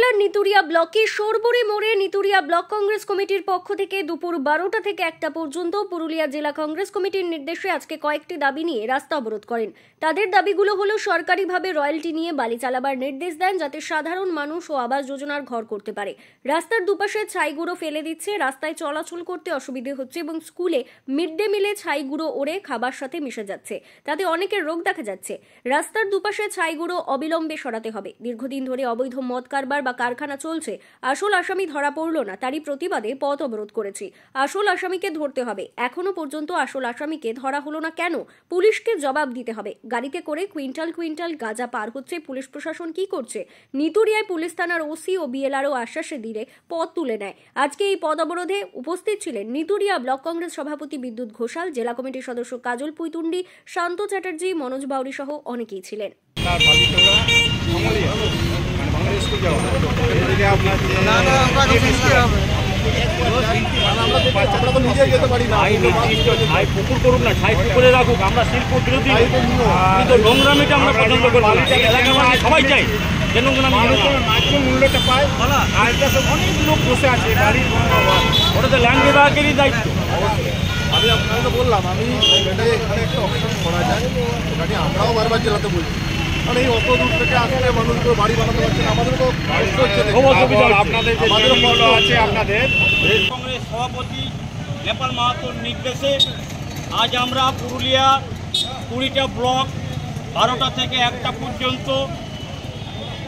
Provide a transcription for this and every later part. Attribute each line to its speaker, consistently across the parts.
Speaker 1: জেলার নিতুড়িয়া ব্লকে সরবরি মোড়ে নিতুড়িয়া ব্লক কংগ্রেস কমিটির পক্ষ থেকে দুপুর 12টা থেকে 1টা পর্যন্ত পুরুলিয়া জেলা কংগ্রেস কমিটির নির্দেশে আজকে কয়েকটি দাবি নিয়ে রাস্তা অবরোধ করেন। তাদের দাবিগুলো হলো সরকারিভাবে রয়্যালটি নিয়ে বালি চালাবার নির্দেশ দেন যাতে সাধারণ মানুষ ও আবাস যোজনার ঘর করতে পারে। রাস্তার দুপাশে ছাইগুঁড়ো ফেলে দিচ্ছে, রাস্তায় চলাচল করতে অসুবিধে হচ্ছে এবং স্কুলে মিড ডে মিলে ছাইগুঁড়ো ওড়ে খাবার সাথে মিশে যাচ্ছে, তাতে অনেকের রোগ দেখা যাচ্ছে। রাস্তার দুপাশে ছাইগুঁড়ো অবিলম্বে সরাতে হবে। দীর্ঘদিন ধরে অবৈধ মদ কারবার বা কারখানা চলছে, আসল আসামি ধরা পড়ল না, তারই প্রতিবাদে পথ অবরোধ করেছি। আসল আসামিকে ধরতে হবে। এখনো পর্যন্ত আসল আসামিকে ধরা হলো না কেন? পুলিশকে জবাব দিতে হবে। গাড়িতে করে কুইন্টাল কুইন্টাল গাঁজা পার হচ্ছে, পুলিশ প্রশাসন কি করছে? নিতুড়িয়ায় পুলিশ থানার ওসি ও বিএলআরও আশ্বাসে দিলে পথ তুলে নেয়। আজকে এই পথ অবরোধে উপস্থিত ছিলেন নিতুড়িয়া ব্লক কংগ্রেস সভাপতি বিদ্যুৎ ঘোষাল, জেলা কমিটির সদস্য কাজল পুইতুন্ডি, শান্ত চ্যাটার্জি, মনোজ বাউরি সহ অনেকেই ছিলেন।
Speaker 2: সবাই চাই মূল্যটা পায়, অনেক লোক বসে আছে, ওটা তো ল্যান্ড বিভাগেরই দায়িত্ব।
Speaker 3: আমি আপনাকে বললাম, আমি এখানে একটা অপশন করা যায়, এখানে আমরাও বারবার জেলাতে বলছি, কারণ এই অত দূর থেকে আসলে মানুষগুলো বাড়ি বানাতে পারছে না, আমাদের তো
Speaker 2: আপনাদের আছে। আপনাদের কংগ্রেস সভাপতি নেপাল মাহাতোর নির্দেশে আজ আমরা পুরুলিয়া 20টা ব্লক 12টা থেকে 1টা পর্যন্ত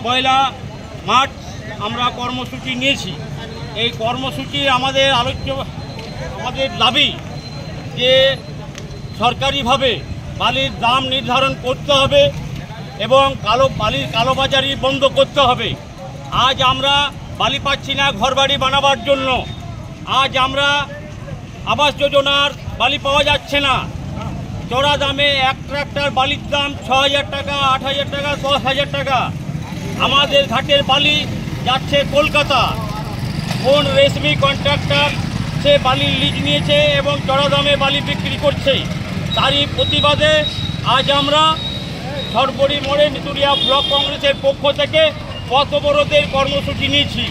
Speaker 2: পয়লা মার্চ আমরা কর্মসূচি নিয়েছি। এই কর্মসূচি আমাদের দাবি যে সরকারিভাবে বালির দাম নির্ধারণ করতে হবে এবং বালির কালোবাজারি বন্ধ করতে হবে। আজ আমরা বালি পাচ্ছি না ঘরবাড়ি বানাবার জন্য, আজ আমরা আবাস যোজনার বালি পাওয়া যাচ্ছে না। চড়া দামে এক ট্রাক্টর বালির দাম 6,000 টাকা, 8,000 টাকা, 10,000 টাকা। আমাদের ঘাটের বালি যাচ্ছে কলকাতা। কোন রেশমি কন্ট্রাক্টর সে বালির লিজ নিয়েছে এবং চড়া দামে বালি বিক্রি করছে। তারই প্রতিবাদে আজ আমরা সরবরি মোড়ে নিতুড়িয়া ব্লক কংগ্রেসের পক্ষ থেকে পথ অবরোধের কর্মসূচি নিয়েছি।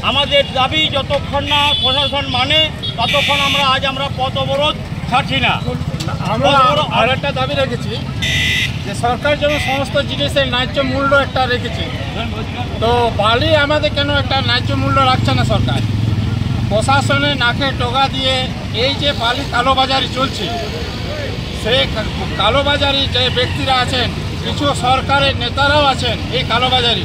Speaker 2: আমাদের দাবি যতক্ষণ না প্রশাসন মানে ততক্ষণ আমরা পথ অবরোধ ছাড়ছি না।
Speaker 4: আমরা আর একটা দাবি রেখেছি যে সরকার যেন সমস্ত জিনিসের ন্যায্য মূল্য একটা রেখেছে, তো বালি আমাদের কেন একটা ন্যায্য মূল্য রাখছে না সরকার? প্রশাসনের নাকে টোকা দিয়ে এই যে বালি কালোবাজারি চলছে, সেই কালোবাজারি যে ব্যক্তিরা আছেন, কিছু সরকারের নেতারাও আছেন এই কালোবাজারি।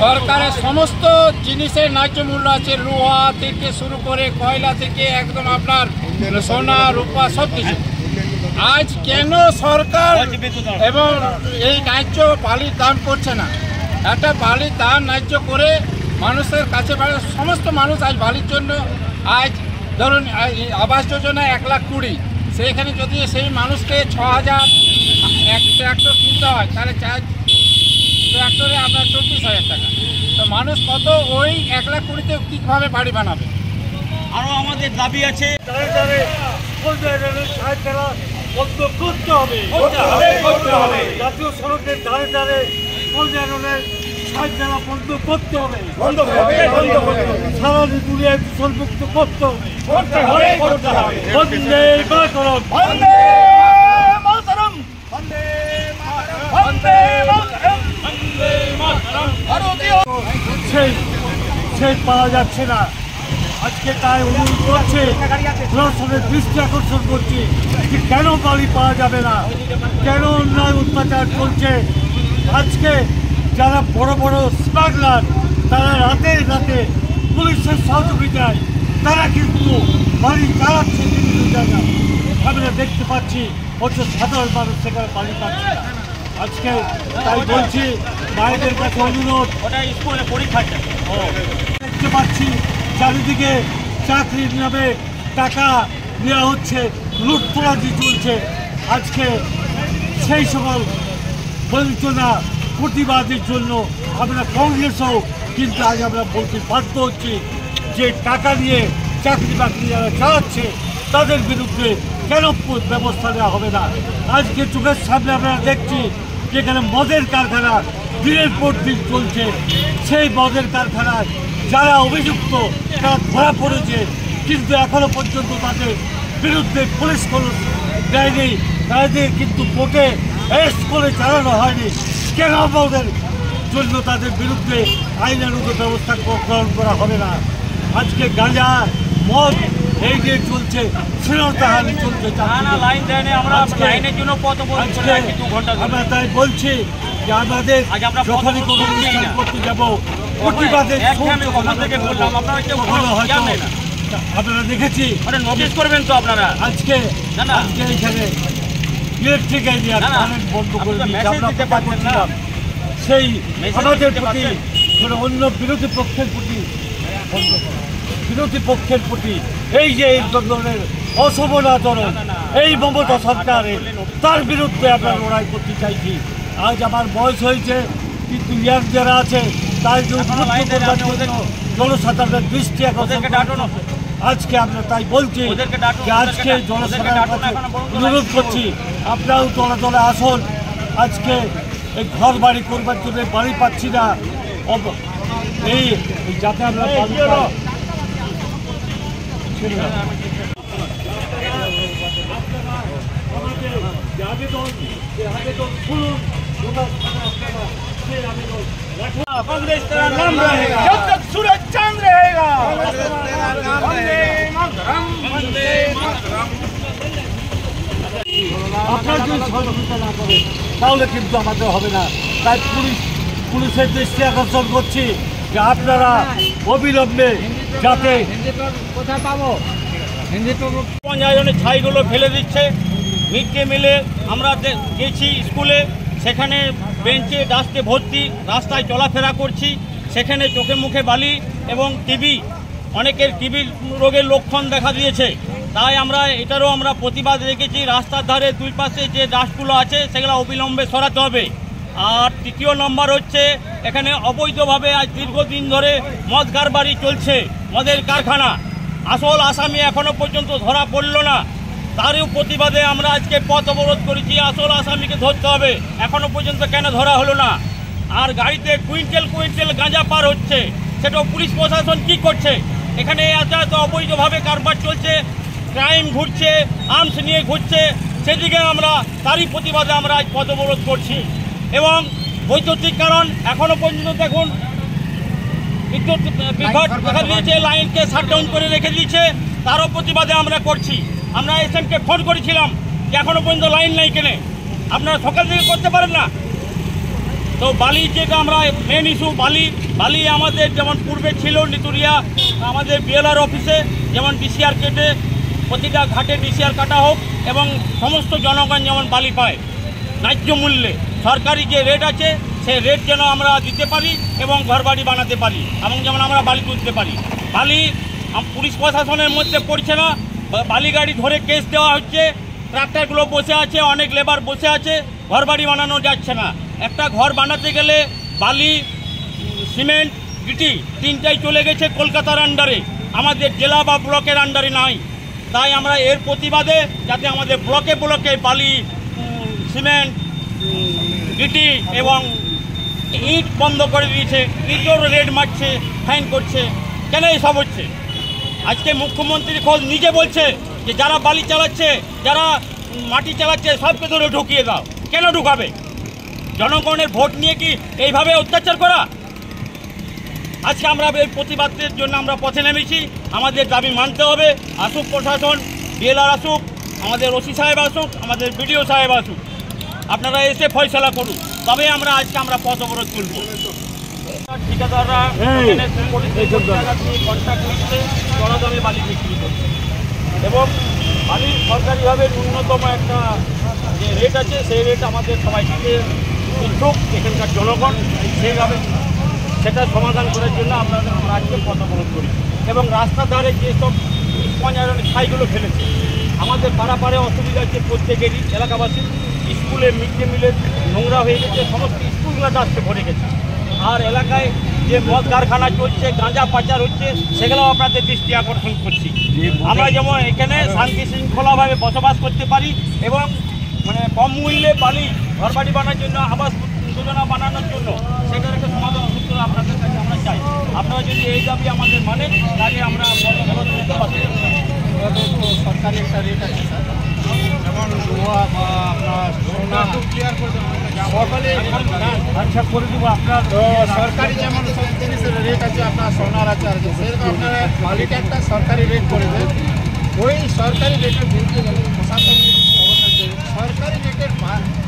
Speaker 4: সরকারের সমস্ত জিনিসের ন্যায্য মূল্য আছে, লোহা থেকে শুরু করে কয়লা থেকে একদম আপনার সোনা রূপা সব কিছু। আজ কেন সরকার এবং এই ন্যায্য বালির দাম করছে না? একটা বালির দাম ন্যায্য করে মানুষের কাছে, সমস্ত মানুষ আজ বালির জন্য, আজ ধরুন আবাস যোজনা 1,20,000, সেইখানে যদি সেই মানুষকে 6,000 এক ট্রাক্টর কিনতে হয়, তাহলে ট্রাক্টরে আপনার 24,000 টাকা। তো মানুষ কত ওই 1,20,000-তে কীভাবে বাড়ি বানাবে?
Speaker 2: আরও আমাদের দাবি আছে, বন্ধ করতে হবে। জাতীয় সড়কের ধারে ধারে বন্ধ করতে হবে, সারা নিতুড়িয়ায় দূষণমুক্ত করতে হবে। বন্দে মাতরম, বন্দে মাতরম, বন্দে মাতরম, বন্দে মাতরম। সেই পাওয়া যাচ্ছে না। আজকে তাই অনুরোধ করছে, প্রশাসনের দৃষ্টি আকর্ষণ করছি যে কেন বালি পাওয়া যাবে না, কেন অন্যায় অত্যাচার চলছে। আজকে যারা বড় বড় স্মাগলার, তারা রাতে রাতে পুলিশের সহযোগিতায় তারা কিন্তু বাড়ি চালাচ্ছে বিভিন্ন জায়গায়, আমরা দেখতে পাচ্ছি। অথচ সাধারণ মানুষ সেখানে বাড়ি পাচ্ছে না। আজকে তাই বলছি, মায়েদের কাছে অনুরোধ, ওটা স্কুলে পরীক্ষা দেখতে পাচ্ছি চারিদিকে চাকরির নামে টাকা নেওয়া হচ্ছে, লুটতরাজি চলছে। আজকে সেই সকল বঞ্চনা প্রতিবাদের জন্য আমরা কংগ্রেসও কিন্তু আজ আমরা বলতে বাধ্য হচ্ছি যে টাকা নিয়ে চাকরি বাকরি যারা চালাচ্ছে তাদের বিরুদ্ধে কেন ব্যবস্থা নেওয়া হবে না। আজকে চোখের সামনে আমরা দেখছি যেখানে মদের কারখানা
Speaker 5: দিনের পর দিন চলছে। সেই মদের কারখানায় যারা অভিযুক্ত তারা ধরা পড়েছে, কিন্তু এখনো পর্যন্ত তাদের বিরুদ্ধে পুলিশ কোনো দেয়নি, তাদের কিন্তু কোর্টে অ্যারেস্ট করে চালানো হয়নি। কেন আমাদের জন্য তাদের বিরুদ্ধে আইনানুগ ব্যবস্থা গ্রহণ করা হবে না? আজকে গাঁজা মদ এই যে চলছে, শ্লীলতাহানি চলছে।
Speaker 2: লাইন দেয়নি, আমরা লাইনের জন্য পথ অবরোধ করে রাখি 2 ঘন্টা।
Speaker 5: আমরা তাই বলছি যে আমাদের যখনই কোনো অনুষ্ঠান করতে যাব প্রতিবাদে আপনারা দেখেছি
Speaker 2: নোটিশ করবেন তো আপনারা।
Speaker 5: আজকে এখানে ইলেকট্রিক এরিয়া কারেন্ট বন্ধ করে দিয়েছে, আমরা প্রচার করছিলাম। সেই আমাদের প্রতি অন্য বিরোধী পক্ষের প্রতি এই যে এই ধরনের অশোভন আচরণ এই মমতা সরকারের, তার বিরুদ্ধে আমরা লড়াই করতে চাইছি। আজ আমার বয়স হয়েছে, কিন্তু ইয়ার যারা আছে তাই জনসাধারণের দৃষ্টি আজকে আমরা তাই বলছি যে আজকে জনসাধারণের কাছে অনুরোধ করছি, আপনারাও দলে দলে আসুন। আজকে এই ঘর বাড়ি করবার জন্য বাড়ি পাচ্ছি না, এই যাতে আমরা
Speaker 2: कांग्रेस तेरा नाम रहेगा जब तक सूरज चांद रहेगा।
Speaker 5: আপনারা যদি সহযোগিতা না করেন তাহলে কিন্তু আমাদের হবে না। তাই পুলিশের দৃষ্টি আকর্ষণ করছি যে আপনারা অবিলম্বে যাতে
Speaker 2: পঞ্চায়েতের ছাইগুলো ফেলে দিচ্ছে। মিড ডে মিলে আমরা গেছি স্কুলে, সেখানে বেঞ্চে ডাস্টে ভর্তি, রাস্তায় চলাফেরা করছি, সেখানে চোখে মুখে বালি এবং টিবি, অনেকের টিবি রোগের লক্ষণ দেখা দিয়েছে। তাই এটারও আমরা প্রতিবাদ রেখেছি। রাস্তার ধারে 2 পাশে যে ডাস্টগুলো আছে সেগুলো অবিলম্বে সরাতে হবে। আর 3য় নম্বর হচ্ছে, এখানে অবৈধভাবে আজ দীর্ঘদিন ধরে মদ কারবারি চলছে, মদের কারখানা। আসল আসামি এখনো পর্যন্ত ধরা পড়ল না, তারও প্রতিবাদে আমরা আজকে পথ অবরোধ করেছি। আসল আসামিকে ধরতে হবে, এখনো পর্যন্ত কেন ধরা হলো না? আর গাড়িতে কুইন্টাল গাঁজা পার হচ্ছে, সেটাও পুলিশ প্রশাসন কি করছে? এখানে এত অবৈধভাবে কারবার চলছে, ক্রাইম ঘুরছে, আর্মস নিয়ে ঘুরছে, সেদিকে তারই প্রতিবাদে আমরা আজ পথ অবরোধ করছি। এবং বৈদ্যুতিক কারণ এখনো পর্যন্ত দেখুন বিদ্যুৎ বিঘট দেখা দিয়েছে, লাইনকে শাটডাউন করে রেখে দিয়েছে, তারও প্রতিবাদে আমরা করছি। আমরা এসএমকে ফোন করেছিলাম যে এখনো পর্যন্ত লাইন নাই কেনে, আপনারা সকাল থেকে করতে পারেন না। তো বালি যেটা আমরা মেন ইস্যু, বালি আমাদের যেমন পূর্বে ছিল নিতুরিয়া আমাদের বিএলআর অফিসে যেমন ডিসিআর কেটে প্রতিটা ঘাটে ডিসিআর কাটা হোক এবং সমস্ত জনগণ যেমন বালি পায় ন্যায্য মূল্যে। সরকারি যে রেট আছে সেই রেট যেন আমরা দিতে পারি এবং ঘরবাড়ি বানাতে পারি এবং যেমন আমরা বালি তুলতে পারি। বালি পুলিশ প্রশাসনের মধ্যে পড়ছে না, বালি গাড়ি ধরে কেস দেওয়া হচ্ছে, ট্রাক্টরগুলো বসে আছে, অনেক লেবার বসে আছে, ঘরবাড়ি বানানো যাচ্ছে না। একটা ঘর বানাতে গেলে বালি, সিমেন্ট, গিটি 3টাই চলে গেছে কলকাতার আন্ডারে, আমাদের জেলা বা ব্লকের আন্ডারে নাই। তাই আমরা এর প্রতিবাদে যাতে আমাদের ব্লকে বালি, সিমেন্ট, গিটি এবং ইট বন্ধ করে দিয়েছে, ইটের রেড মারছে, ফাইন করছে। কেন এইসব হচ্ছে? আজকে মুখ্যমন্ত্রী খোঁজ নিজে বলছে যে যারা বালি চালাচ্ছে, যারা মাটি চালাচ্ছে সবকে ধরে ঢুকিয়ে দাও। কেন ঢুকাবে? জনগণের ভোট নিয়ে কি এইভাবে অত্যাচার করা? আজকে আমরা এই প্রতিবাদের জন্য আমরা পথে নেমেছি। আমাদের দাবি মানতে হবে। আসুক প্রশাসন, ডিএলআর আসুক, আমাদের ওসি সাহেব আসুক, আমাদের বিডিও সাহেব আসুক, আপনারা এসে ফয়সলা করুন, তবে আজকে আমরা পথ অবরোধ তুলব। ঠিকাদাররা কন্ট্রাক্ট নিচ্ছে, চড়া দামে বালি বিক্রি করছে এবং বালির সরকারিভাবে ন্যূনতম একটা যে রেট আছে সেই রেট আমাদের সবাই থেকে ইচ্ছুক এখানকার জনগণ, সেইভাবে সেটা সমাধান করার জন্য আমরা আজকে পথ অবরোধ করি। এবং রাস্তার ধারে যেসব ছাইগুলো ফেলেছে, আমাদের পাড়াপাড়ে অসুবিধা হচ্ছে প্রত্যেকেরই, এলাকাবাসী। স্কুলে মিড ডে মিলে নোংরা হয়ে গেছে, সমস্ত স্কুলগুলো ডাস্টে ভরে গেছে। আর এলাকায় যে মদ কারখানা চলছে, গাঁজা পাচার হচ্ছে, সেগুলো আপনাদের দৃষ্টি আকর্ষণ করছি। আমরা যেমন এখানে শান্তি শৃঙ্খলাভাবে বসবাস করতে পারি এবং কম মূল্যে বালি ঘরবাড়ি বানার জন্য আবাস যোজনা বানানোর জন্য সেটার একটা সমাধান সূত্র আপনাদের কাছে আমরা চাই। আপনারা যদি এই দাবি আমাদের মানে তাহলে আমরা
Speaker 4: সরকারি একটা রেট আছে স্যার, যেমন লোহা বা আপনার সোনা ক্লিয়ার করে সকালে
Speaker 5: আচ্ছা করে দেবো আপনার
Speaker 4: তো সরকারি যেমন সব জিনিসের রেট আছে, আপনার সোনার আছে আর কি, সেরকম আপনারা মালিক একটা সরকারি রেট করে দেন। ওই সরকারি রেটের বিরুদ্ধে গেলে প্রশাসন সরকারি রেটের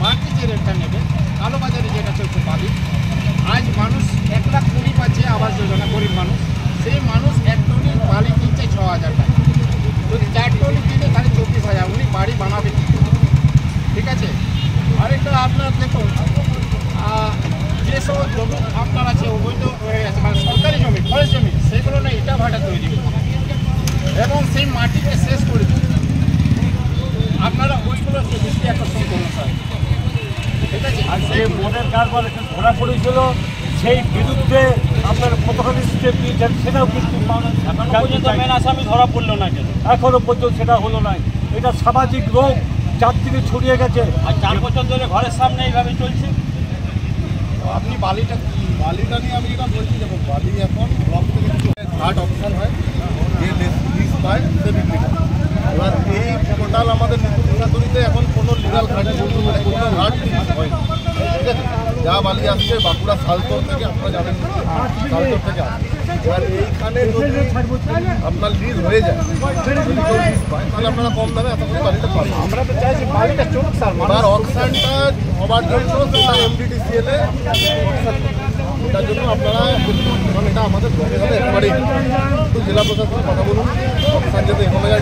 Speaker 4: বাকি যে রেটটা নেবে, কালোবাজারে যেটা চলছে বালি, আজ মানুষ 1,20,000 পাচ্ছে আবাস যোজনা, গরিব মানুষ, সেই মানুষ 1 টনি বালি কিনছে 6,000 টাকা, যদি 4 টনি কিনে তাহলে 24,000, উনি বাড়ি বানাবে কি? ঠিক আছে। আরেকটা আপনার দেখুন, যেসব জমি আপনার আছে অবৈধ হয়ে গেছে, মানে সরকারি জমি, ফরেস্ট জমি, সেগুলো না ইটা ভাটা তৈরি করে এবং সেই মাটিকে শেষ করে দিন। আপনারা ওইগুলোকে দৃষ্টি আকর্ষণ করুন স্যার, ঠিক আছে।
Speaker 5: আর যে মনের কারবার ধরা পড়েছিল সেই বিরুদ্ধে আপনার কতখানি স্টেপ নিয়েছেন সেটাও কিন্তু
Speaker 2: মেন আসামি ধরা পড়লো না কেন?
Speaker 5: এখনো পর্যন্ত সেটা হলো না। এটা সামাজিক রোগ চারদিকে ছড়িয়ে গেছে,
Speaker 2: আর 4 বছর ধরে ঘরের সামনে এইভাবে চলছে।
Speaker 4: আপনি বালিটা
Speaker 3: নিয়ে আমি যেটা বলছি, দেখুন বালি এখন ব্লক থেকে ঘাট অপশন হয়, যে লিজ পায় সে বিক্রি করে। এবার এই টোটাল আমাদের নিতুরিতে এখন কোনো লিগাল ঘাটে কোনো ঘাট হয় না, ঠিক আছে। যা বালি আসছে বাঁকুড়া সালতোর থেকে, আপনারা জানেন সালতোর থেকে আসছে। এবার এইখানে যদি আপনার লিজ হয়ে যায়, যদি কেউ লিজ পায়, তাহলে আপনারা কম দামে এত করে বালিটা পাবেন।
Speaker 4: আমরা তো চাইছি বালিটা চলুক স্যার।
Speaker 3: এবার অকশনটা হবার জন্য সেটা MDTCL-এ অকশন, এটার জন্য আপনারা কারণ এটা আমাদের ব্লকে হবে একেবারেই, একটু জেলা প্রশাসনের কথা বলুন, অকশন যাতে এখানে যায়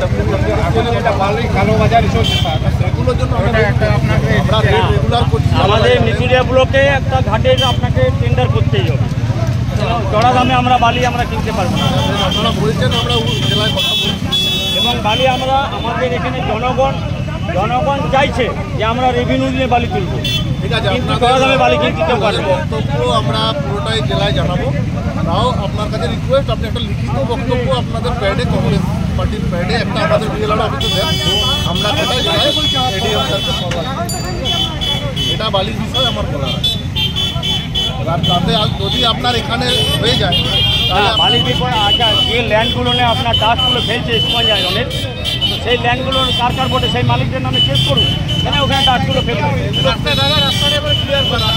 Speaker 4: এটা বালি কালোবাজারে চলছে স্যার,
Speaker 3: সেগুলোর জন্য
Speaker 4: ওটা একটা আপনাকে
Speaker 3: আমরা রেগুলার করছি।
Speaker 2: আমাদের নিচুরিয়া ব্লকে একটা ঘাটের আপনাকে টেন্ডার করতেই হবে, চড়া দামে আমরা বালি আমরা কিনতে পারবো না।
Speaker 3: আপনারা বলছেন, আমরা জেলায় কথা বলছি
Speaker 2: এবং বালি আমরা আমাদের এখানে জনগণ চাইছে যে আমরা রেভিনিউ দিয়ে বালি তুলব,
Speaker 3: ঠিক আছে।
Speaker 2: কিন্তু চড়া দামে বালি কিনতে কেউ পারবে না।
Speaker 3: বক্তব্য আমরা পুরোটাই জেলায় জানাবো। তাও আপনার কাছে রিকোয়েস্ট, আপনি একটা লিখিত বক্তব্য আপনাদের প্যাডে, কংগ্রেস পার্টির প্যাডে একটা আমাদের বিএলআর অফিসে দেন, আমরা সেটা জেলায় এডিএম স্যারকে ফরওয়ার্ড করি। এটা বালির বিষয় আমার বলা হয়। এবার তাতে যদি আপনার এখানে হয়ে যায় তাহলে
Speaker 2: বালির বিষয় আচ্ছা, যে ল্যান্ডগুলো নিয়ে আপনার ডাস্টগুলো ফেলছে স্পঞ্জ আয়রনের, সেই ল্যান্ডগুলো কার বোর্ডে সেই মালিকদের নামে চেক করুন, কেন ওখানে ডাস্টগুলো ফেলবে।
Speaker 4: রাস্তাটা ক্লিয়ার করা।